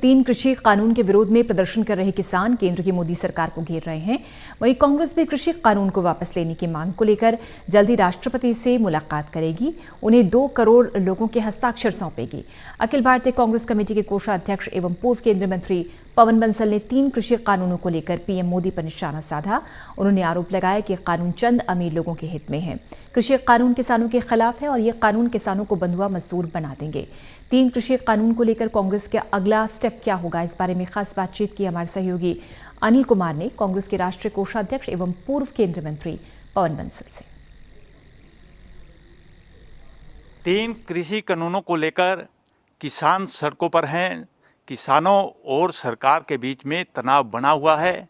तीन कृषि कानून के विरोध में प्रदर्शन कर रहे किसान केंद्र की मोदी सरकार को घेर रहे हैं। वहीं कांग्रेस भी कृषि कानून को वापस लेने की मांग को लेकर जल्दी राष्ट्रपति से मुलाकात करेगी। उन्हें 2 करोड़ लोगों के हस्ताक्षर सौंपेगी। अखिल भारतीय कांग्रेस कमेटी के कोषाध्यक्ष एवं पूर्व केंद्रीय मंत्री पवन बंसल ने 3 कृषि कानूनों को लेकर पीएम मोदी पर निशाना साधा। उन्होंने आरोप लगाया कि कानून चंद अमीर लोगों के हित में है। कृषि कानून किसानों के खिलाफ है और ये कानून किसानों को बंधुआ मजदूर बना देंगे। 3 कृषि कानून को लेकर कांग्रेस का अगला स्टेप क्या होगा, इस बारे में खास बातचीत की हमारे सहयोगी अनिल कुमार ने कांग्रेस के राष्ट्रीय कोषाध्यक्ष एवं पूर्व केंद्रीय मंत्री पवन बंसल से। 3 कृषि कानूनों को लेकर किसान सड़कों पर हैं। किसानों और सरकार के बीच में तनाव बना हुआ है।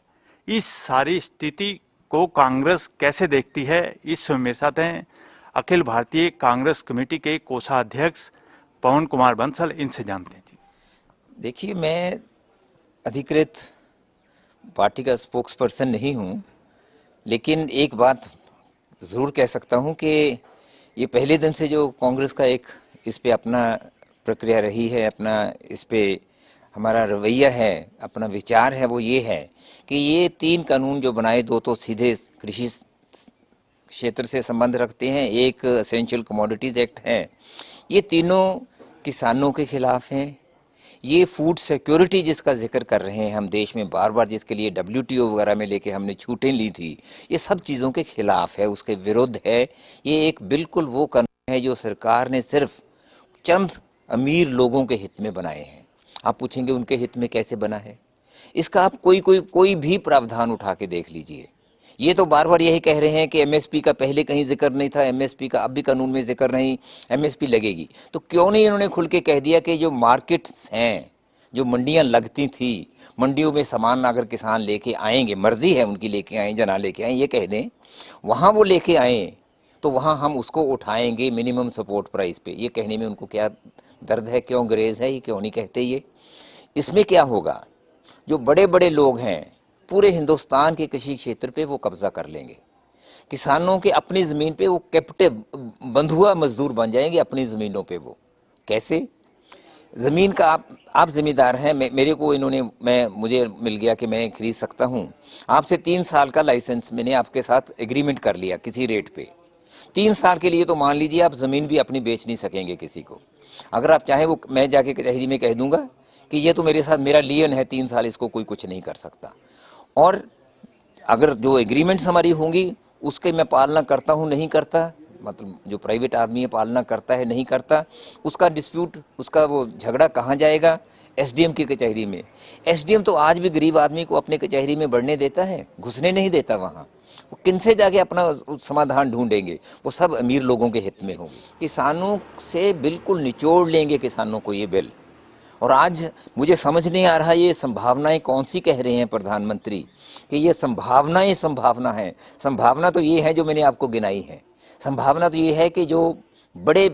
इस सारी स्थिति को कांग्रेस कैसे देखती है, इस समय मेरे साथ हैं अखिल भारतीय कांग्रेस कमेटी के कोषाध्यक्ष पवन कुमार बंसल। इनसे जानते हैं। देखिए, मैं अधिकृत पार्टी का स्पोक्स पर्सन नहीं हूँ, लेकिन एक बात ज़रूर कह सकता हूँ कि ये पहले दिन से जो कांग्रेस का एक इस पे अपना प्रक्रिया रही है, अपना इस पे हमारा रवैया है, अपना विचार है, वो ये है कि ये 3 कानून जो बनाए, 2 तो सीधे कृषि क्षेत्र से संबंध रखते हैं, एक एसेंशियल कमोडिटीज एक्ट है। ये तीनों किसानों के खिलाफ हैं। ये फूड सिक्योरिटी जिसका जिक्र कर रहे हैं हम देश में बार बार, जिसके लिए WTO वगैरह में लेके हमने छूटें ली थी, ये सब चीज़ों के खिलाफ है, उसके विरुद्ध है। ये एक बिल्कुल वो कानून है जो सरकार ने सिर्फ चंद अमीर लोगों के हित में बनाए हैं। आप पूछेंगे उनके हित में कैसे बना है? इसका आप कोई भी प्रावधान उठा के देख लीजिए। ये तो बार बार यही कह रहे हैं कि MSP का पहले कहीं जिक्र नहीं था, MSP का अब भी कानून में जिक्र नहीं, MSP लगेगी। तो क्यों नहीं इन्होंने खुल के कह दिया कि जो मार्केट्स हैं, जो मंडियां लगती थी, मंडियों में सामान अगर किसान लेके आएंगे, मर्जी है उनकी लेके आए या ना लेके आए, ये कह दें, वहाँ वो लेके आए तो वहाँ हम उसको उठाएंगे मिनिमम सपोर्ट प्राइस पे। ये कहने में उनको क्या दर्द है, क्यों गरेज है, ये क्यों नहीं कहते? ये इसमें क्या होगा, जो बड़े बड़े लोग हैं पूरे हिंदुस्तान के कृषि क्षेत्र पे वो कब्जा कर लेंगे। किसानों के अपनी ज़मीन पे वो कैप्टिव बंधुआ मजदूर बन जाएंगे अपनी ज़मीनों पे। वो कैसे? ज़मीन का आप ज़िम्मेदार हैं। मेरे को इन्होंने मुझे मिल गया कि मैं खरीद सकता हूँ। आपसे 3 साल का लाइसेंस मैंने आपके साथ एग्रीमेंट कर लिया किसी रेट पे। 3 साल के लिए तो मान लीजिए आप ज़मीन भी अपनी बेच नहीं सकेंगे किसी को। अगर आप चाहें वो मैं जाके कचहरी में कह दूंगा कि ये तो मेरे साथ मेरा लियन है 3 साल, इसको कोई कुछ नहीं कर सकता। और अगर जो एग्रीमेंट्स हमारी होंगी उसके मैं पालना करता हूँ नहीं करता, मतलब जो प्राइवेट आदमी है पालना करता है नहीं करता, उसका डिस्प्यूट, उसका वो झगड़ा कहाँ जाएगा? SDM की कचहरी में। SDM तो आज भी गरीब आदमी को अपने कचहरी में बढ़ने देता है, घुसने नहीं देता वहाँ। वो किनसे जाके अपना समाधान ढूंढेंगे? वो सब अमीर लोगों के हित में होंगे। किसानों से बिल्कुल निचोड़ लेंगे किसानों को ये बिल। और आज मुझे समझ नहीं आ रहा ये संभावनाएं कौन सी कह रहे हैं प्रधानमंत्री कि ये संभावना है। संभावना तो ये है जो मैंने आपको गिनाई है। संभावना तो ये है कि जो बड़े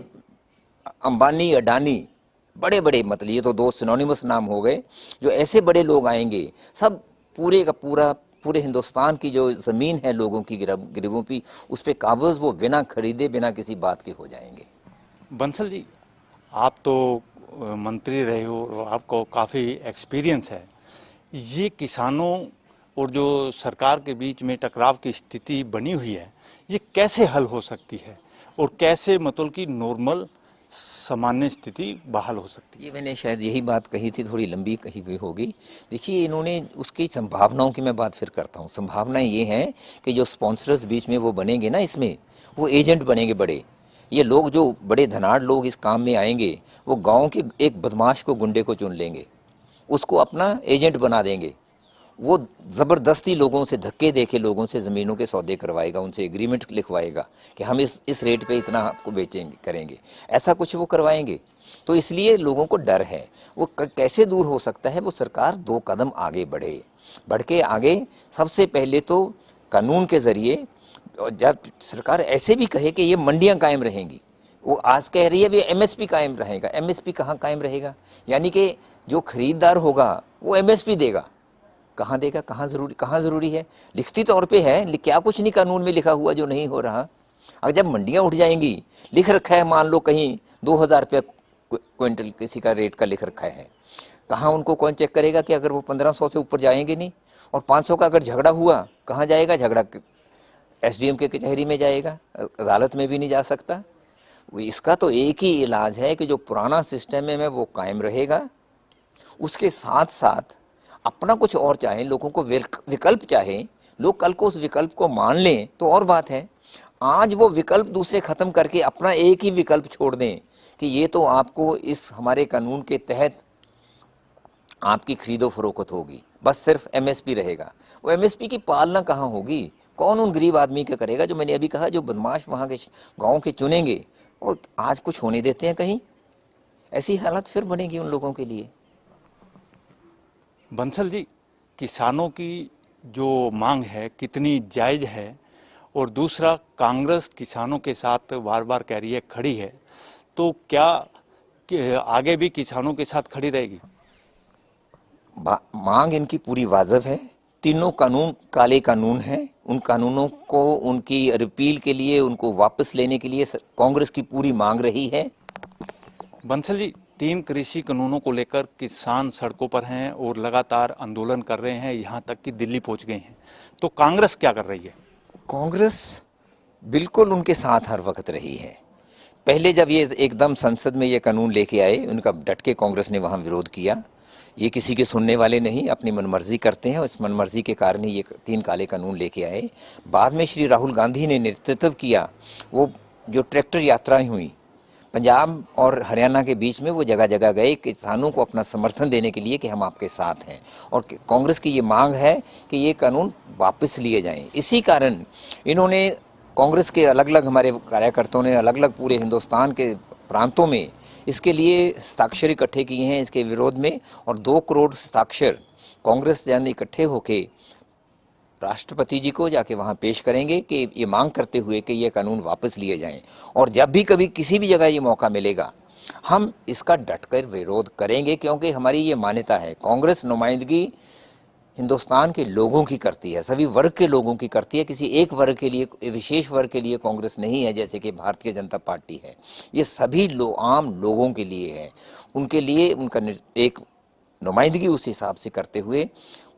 अंबानी, अडानी, बड़े बड़े, मतलब ये तो 2 सिनोनिमस नाम हो गए, जो ऐसे बड़े लोग आएंगे, सब पूरे का पूरे हिंदुस्तान की जो ज़मीन है लोगों की, गरीबों की, उस पर कागज़ वो बिना खरीदे, बिना किसी बात के हो जाएंगे। बंसल जी, आप तो मंत्री रहे हो और आपको काफ़ी एक्सपीरियंस है। ये किसानों और जो सरकार के बीच में टकराव की स्थिति बनी हुई है, ये कैसे हल हो सकती है और कैसे मतलब कि नॉर्मल सामान्य स्थिति बहाल हो सकती है? ये मैंने शायद यही बात कही थी, थोड़ी लंबी कही गई होगी। देखिए, इन्होंने उसकी संभावनाओं की मैं बात फिर करता हूँ। संभावनाएं ये हैं कि जो स्पॉन्सर्स बीच में वो बनेंगे ना, इसमें वो एजेंट बनेंगे बड़े। ये लोग जो बड़े धनाढ़ लोग इस काम में आएंगे, वो गांव के एक बदमाश को, गुंडे को चुन लेंगे, उसको अपना एजेंट बना देंगे। वो ज़बरदस्ती लोगों से धक्के देके लोगों से ज़मीनों के सौदे करवाएगा, उनसे एग्रीमेंट लिखवाएगा कि हम इस रेट पे इतना आपको बेचेंगे, करेंगे, ऐसा कुछ वो करवाएंगे। तो इसलिए लोगों को डर है। वो कैसे दूर हो सकता है? वो सरकार 2 कदम आगे बढ़ के आगे सबसे पहले तो कानून के ज़रिए, जब सरकार ऐसे भी कहे कि ये मंडियाँ कायम रहेंगी, वो आज कह रही है भी MSP कायम रहेगा। MSP कहाँ कायम रहेगा? यानी कि जो खरीदार होगा वो MSP देगा। कहाँ देगा? कहाँ ज़रूरी है? लिखती तौर पे है, क्या कुछ नहीं कानून में लिखा हुआ जो नहीं हो रहा। अगर जब मंडियाँ उठ जाएंगी, लिख रखा है मान लो कहीं 2000 रुपये क्विंटल किसी का रेट का लिख रखा है, कहाँ उनको कौन चेक करेगा कि अगर वो 1500 से ऊपर जाएंगे नहीं? और 500 का अगर झगड़ा हुआ, कहाँ जाएगा झगड़ा? एसडीएम के कचहरी में जाएगा, अदालत में भी नहीं जा सकता। इसका तो एक ही इलाज है कि जो पुराना सिस्टम है वो कायम रहेगा, उसके साथ साथ अपना कुछ और चाहें, लोगों को विकल्प चाहें, लोग कल को उस विकल्प को मान लें तो और बात है। आज वो विकल्प दूसरे खत्म करके अपना एक ही विकल्प छोड़ दें कि ये तो आपको इस हमारे कानून के तहत आपकी खरीदो फरोख्त होगी, बस सिर्फ एमएसपी रहेगा। वो एमएसपी की पालना कहाँ होगी? कौन उन गरीब आदमी का करेगा? जो मैंने अभी कहा, जो बदमाश वहाँ के गाँव के चुनेंगे, और आज कुछ होने देते हैं कहीं, ऐसी हालत फिर बनेगी उन लोगों के लिए। बंसल जी, किसानों की जो मांग है कितनी जायज है? और दूसरा, कांग्रेस किसानों के साथ बार बार कह रही है खड़ी है, तो क्या आगे भी किसानों के साथ खड़ी रहेगी? मांग इनकी पूरी वाजिब है। तीनों कानून काले कानून हैं। उन कानूनों को उनकी रिपील के लिए, उनको वापस लेने के लिए कांग्रेस की पूरी मांग रही है। बंसल जी, 3 कृषि कानूनों को लेकर किसान सड़कों पर हैं और लगातार आंदोलन कर रहे हैं, यहाँ तक कि दिल्ली पहुँच गए हैं, तो कांग्रेस क्या कर रही है? कांग्रेस बिल्कुल उनके साथ हर वक्त रही है। पहले जब ये एकदम संसद में ये कानून लेके आए, उनका डट के कांग्रेस ने वहाँ विरोध किया। ये किसी के सुनने वाले नहीं, अपनी मनमर्जी करते हैं, और इस मनमर्जी के कारण ही ये 3 काले कानून लेके आए। बाद में श्री राहुल गांधी ने नेतृत्व किया। वो जो ट्रैक्टर यात्राएं हुई पंजाब और हरियाणा के बीच में, वो जगह जगह गए किसानों को अपना समर्थन देने के लिए कि हम आपके साथ हैं। और कांग्रेस की ये मांग है कि ये कानून वापस लिए जाएं। इसी कारण इन्होंने, कांग्रेस के अलग अलग हमारे कार्यकर्ताओं ने अलग अलग पूरे हिंदुस्तान के प्रांतों में इसके लिए हस्ताक्षर इकट्ठे किए हैं इसके विरोध में, और 2 करोड़ हस्ताक्षर कांग्रेस जन इकट्ठे होके राष्ट्रपति जी को जाके वहाँ पेश करेंगे कि ये मांग करते हुए कि ये कानून वापस लिए जाएं। और जब भी कभी किसी भी जगह ये मौका मिलेगा, हम इसका डटकर विरोध करेंगे, क्योंकि हमारी ये मान्यता है, कांग्रेस नुमाइंदगी हिंदुस्तान के लोगों की करती है, सभी वर्ग के लोगों की करती है। किसी एक वर्ग के लिए, विशेष वर्ग के लिए कांग्रेस नहीं है, जैसे कि भारतीय जनता पार्टी है। ये सभी आम लोगों के लिए है। उनके लिए उनका एक नुमाइंदगी उस हिसाब से करते हुए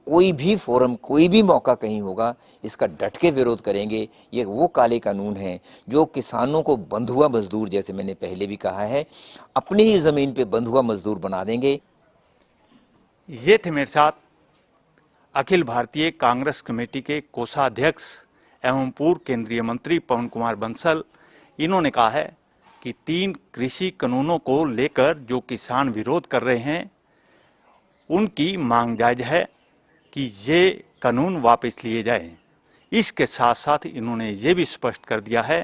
कोई भी फोरम, कोई भी मौका कहीं होगा, इसका डट के विरोध करेंगे। ये वो काले कानून हैं जो किसानों को बंधुआ मजदूर, जैसे मैंने पहले भी कहा है, अपनी ही जमीन पे बंधुआ मजदूर बना देंगे। ये थे मेरे साथ अखिल भारतीय कांग्रेस कमेटी के कोषाध्यक्ष एवं पूर्व केंद्रीय मंत्री पवन कुमार बंसल। इन्होंने कहा है कि 3 कृषि कानूनों को लेकर जो किसान विरोध कर रहे हैं, उनकी मांग जायज है कि ये कानून वापस लिए जाएं। इसके साथ साथ इन्होंने ये भी स्पष्ट कर दिया है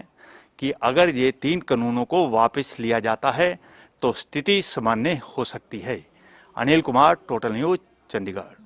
कि अगर ये 3 कानूनों को वापस लिया जाता है तो स्थिति सामान्य हो सकती है। Anil Kumar, total news, Chandigarh.